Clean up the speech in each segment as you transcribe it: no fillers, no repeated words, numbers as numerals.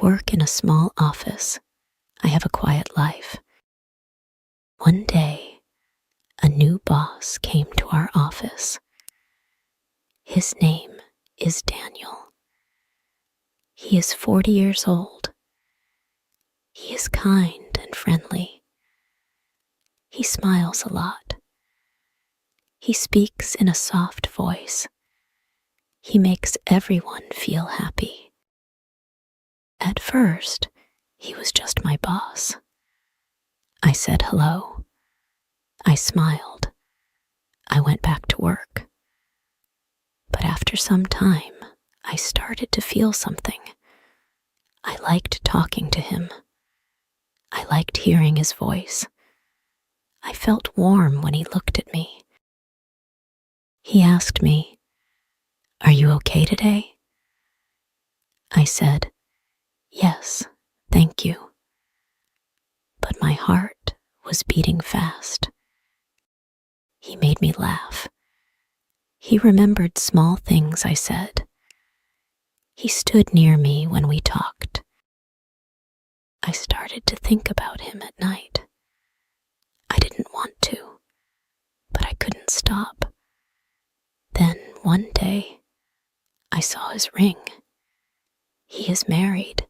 work in a small office. I have a quiet life. One day, a new boss came to our office. His name is Daniel. He is 40 years old. He is kind and friendly. He smiles a lot. He speaks in a soft voice. He makes everyone feel happy. At first, he was just my boss. I said hello. I smiled. I went back to work. But after some time, I started to feel something. I liked talking to him. I liked hearing his voice. I felt warm when he looked at me. He asked me, "Are you okay today?" I said, "Yes, thank you." But my heart was beating fast. He made me laugh. He remembered small things I said. He stood near me when we talked. I started to think about him at night. I didn't want to, but I couldn't stop. Then one day, I saw his ring. He is married.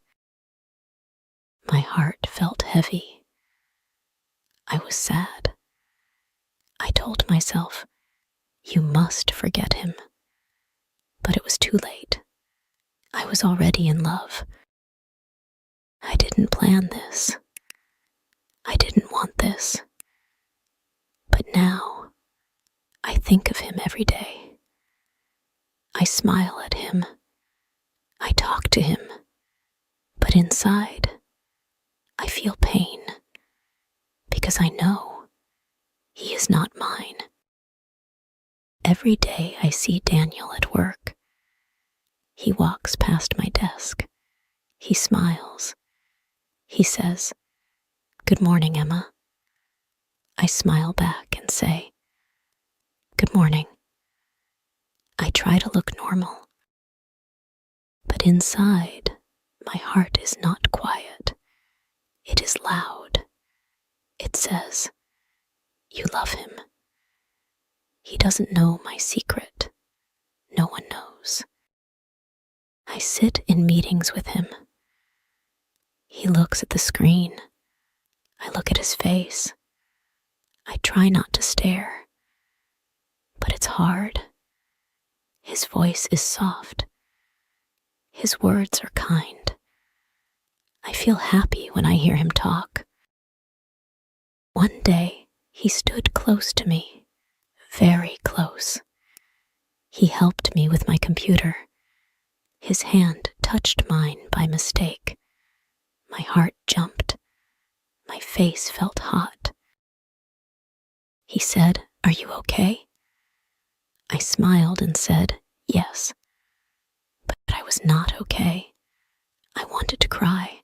My heart felt heavy. I was sad. I told myself, "You must forget him." But it was too late. I was already in love. I didn't plan this. I didn't want this. But now, I think of him every day. I smile at him. I talk to him. But inside, I feel pain. Because I know he is not mine. Every day I see Daniel at work. He walks past my desk. He smiles. He says, "Good morning, Emma." I smile back and say, "Good morning." I try to look normal. But inside, my heart is not quiet. It is loud. It says, "You love him." He doesn't know my secret. No one knows. I sit in meetings with him. He looks at the screen. I look at his face. I try not to stare. But it's hard. His voice is soft. His words are kind. I feel happy when I hear him talk. One day, he stood close to me, very close. He helped me with my computer. His hand touched mine by mistake. My heart jumped. My face felt hot. He said, "Are you okay?" I smiled and said, "Yes." But I was not okay. I wanted to cry.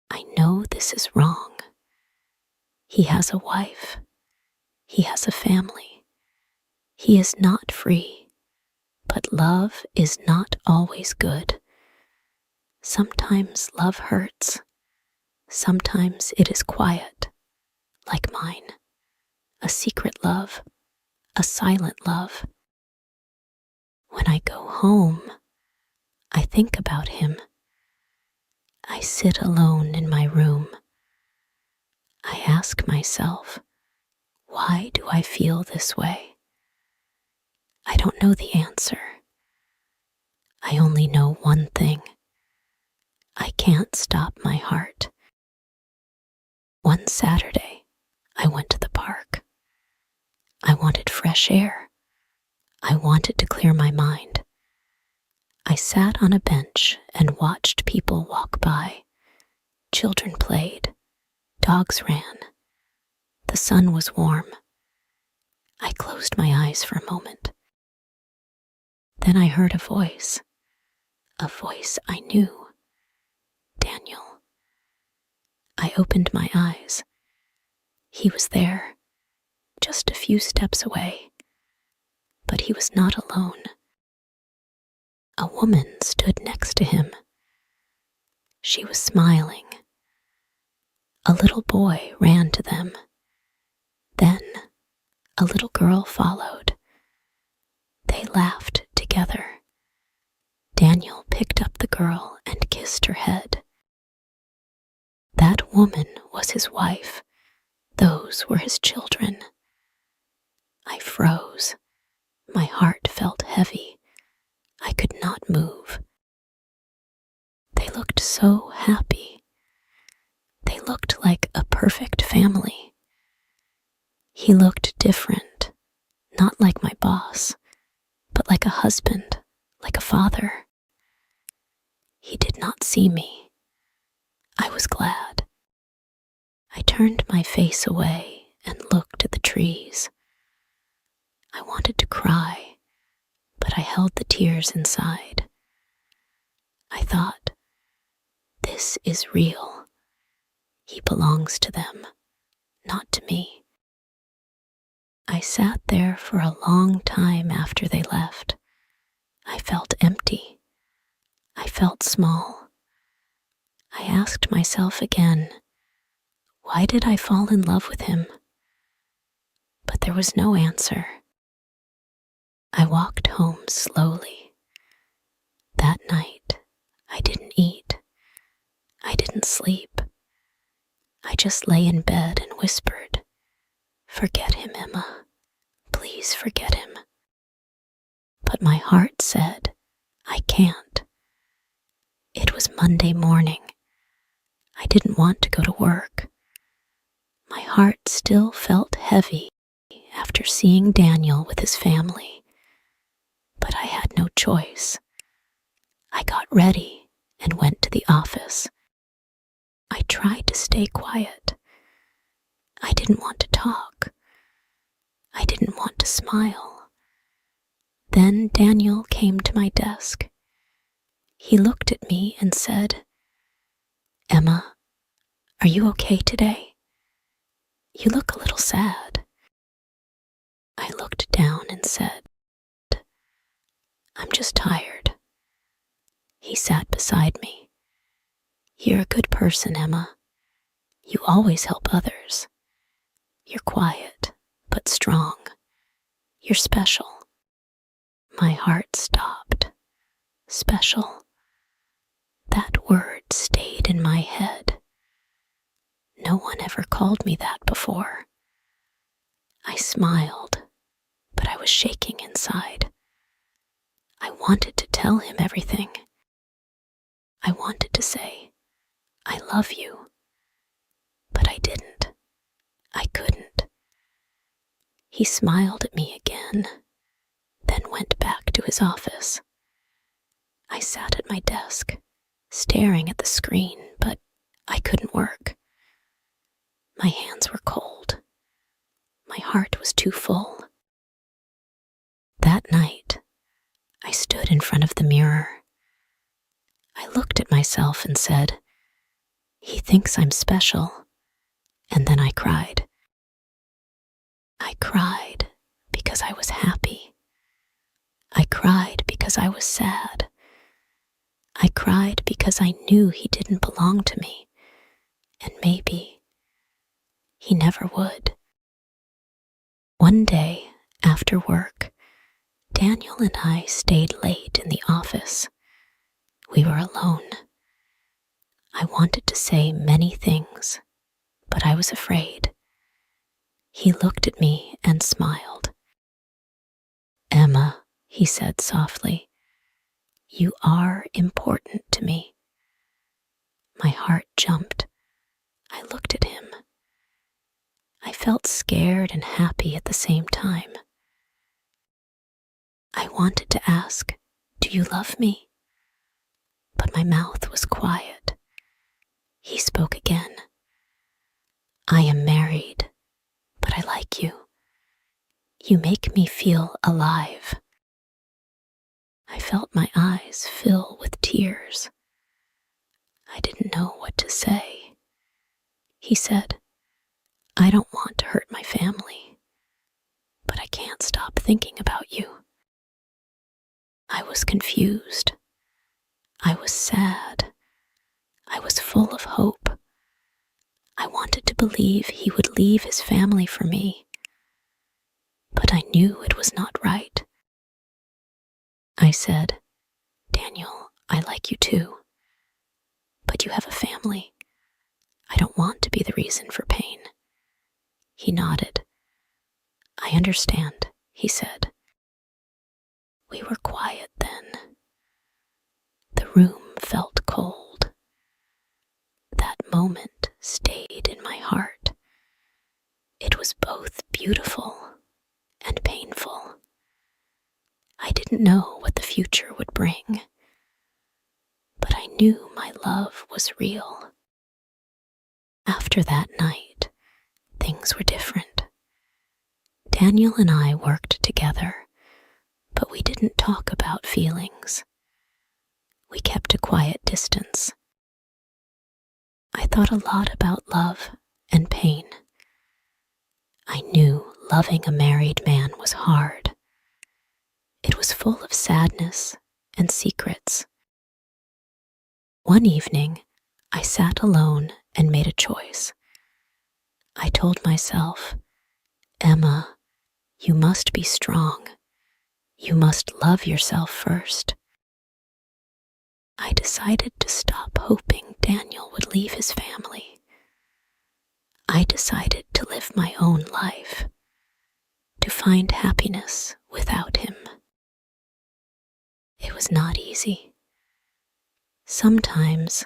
I know this is wrong. He has a wife. He has a family. He is not free. But love is not always good. Sometimes love hurts. Sometimes it is quiet, like mine. A secret love, a silent love. When I go home, I think about him. I sit alone in my room. I ask myself, why do I feel this way? I don't know the answer. I only know one thing. I can't stop my heart. One Saturday, I went to the park. I wanted fresh air. I wanted to clear my mind. I sat on a bench and watched people walk by. Children played. Dogs ran. The sun was warm. I closed my eyes for a moment. Then I heard a voice I knew. Daniel. I opened my eyes. He was there, just a few steps away. But he was not alone. A woman stood next to him. She was smiling. A little boy ran to them. Then a little girl followed. They laughed together. Daniel picked up the girl and kissed her head. That woman was his wife. Those were his children. I froze. My heart felt heavy. I could not move. They looked so happy. They looked like a perfect family. He looked different, not like my boss, but like a husband, like a father. He did not see me. I was glad. I turned my face away and looked at the trees. I wanted to cry, but I held the tears inside. I thought, this is real. He belongs to them, not to me. I sat there for a long time after they left. I felt empty. I felt small. I asked myself again, why did I fall in love with him? But there was no answer. I walked home slowly. That night, I didn't eat. I didn't sleep. I just lay in bed and whispered, forget him, Emma. Please forget him. But my heart said, I can't. It was Monday morning. I didn't want to go to work. My heart still felt heavy after seeing Daniel with his family. But I had no choice. I got ready and went to the office. I tried to stay quiet. I didn't want to talk. I didn't want to smile. Then Daniel came to my desk. He looked at me and said, Emma, are you okay today? You look a little sad. I looked down and said, I'm just tired. He sat beside me. You're a good person, Emma. You always help others. You're quiet, but strong. You're special. My heart stopped. Special. That word stayed in my head. No one ever called me that before. I smiled, but I was shaking inside. I wanted to tell him everything. I wanted to say, I love you. But I didn't. I couldn't. He smiled at me again, then went back to his office. I sat at my desk, staring at the screen, but I couldn't work. My hands were cold. My heart was too full. That night, I stood in front of the mirror. I looked at myself and said, he thinks I'm special. And then I cried. I cried because I was happy. I cried because I was sad. I cried because I knew he didn't belong to me, and maybe he never would. One day, after work, Daniel and I stayed late in the office. We were alone. I wanted to say many things, but I was afraid. He looked at me and smiled. Emma, he said softly, you are important to me. My heart jumped. I looked at him. I felt scared and happy at the same time. I wanted to ask, do you love me? But my mouth was quiet. He spoke again. I am married, but I like you. You make me feel alive. I felt my eyes fill with tears. I didn't know what to say. He said, I don't want to hurt my family, but I can't stop thinking about you. I was confused. I was sad. I was full of hope. I wanted to believe he would leave his family for me, but I knew it was not right. I said, "Daniel, I like you too, but you have a family. I don't want to be the reason for pain." He nodded. "I understand," he said. We were quiet then. The room felt cold. That moment stayed in my heart. It was both beautiful and painful. I didn't know what the future would bring, but I knew my love was real. After that night, things were different. Daniel and I worked together, but we didn't talk about feelings. We kept a quiet distance. I thought a lot about love and pain. I knew loving a married man was hard. It was full of sadness and secrets. One evening, I sat alone and made a choice. I told myself, "Emma, you must be strong. You must love yourself first." I decided to stop hoping Daniel would leave his family. I decided to live my own life, to find happiness without him. It was not easy. Sometimes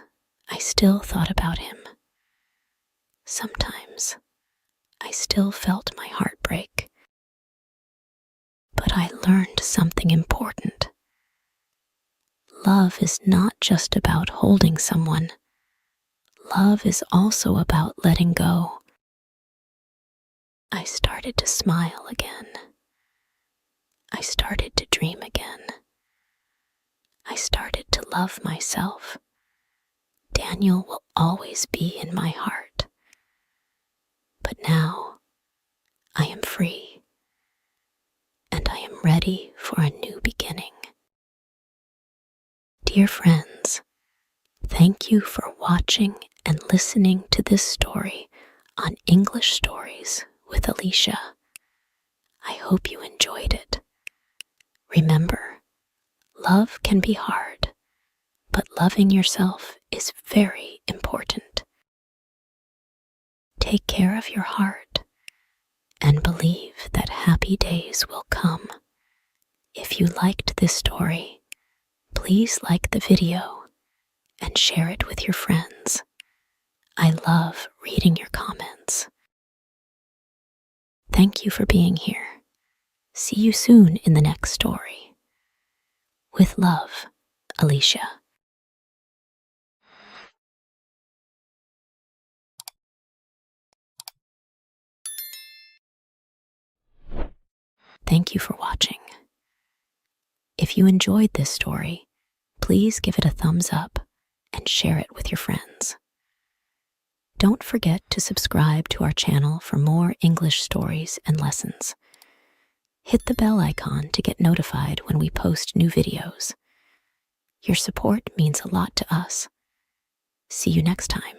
I still thought about him. Sometimes I still felt my heart break. But I learned something important. Love is not just about holding someone. Love is also about letting go. I started to smile again. I started to dream again. I started to love myself. Daniel will always be in my heart. But now I am free, and I am ready for a new beginning. Dear friends, thank you for watching and listening to this story on English Stories with Allicia. I hope you enjoyed it. Remember, love can be hard, but loving yourself is very important. Take care of your heart and believe that happy days will come. If you liked this story, please like the video and share it with your friends. I love reading your comments. Thank you for being here. See you soon in the next story. With love, Allicia. Thank you for watching. If you enjoyed this story, please give it a thumbs up and share it with your friends. Don't forget to subscribe to our channel for more English stories and lessons. Hit the bell icon to get notified when we post new videos. Your support means a lot to us. See you next time.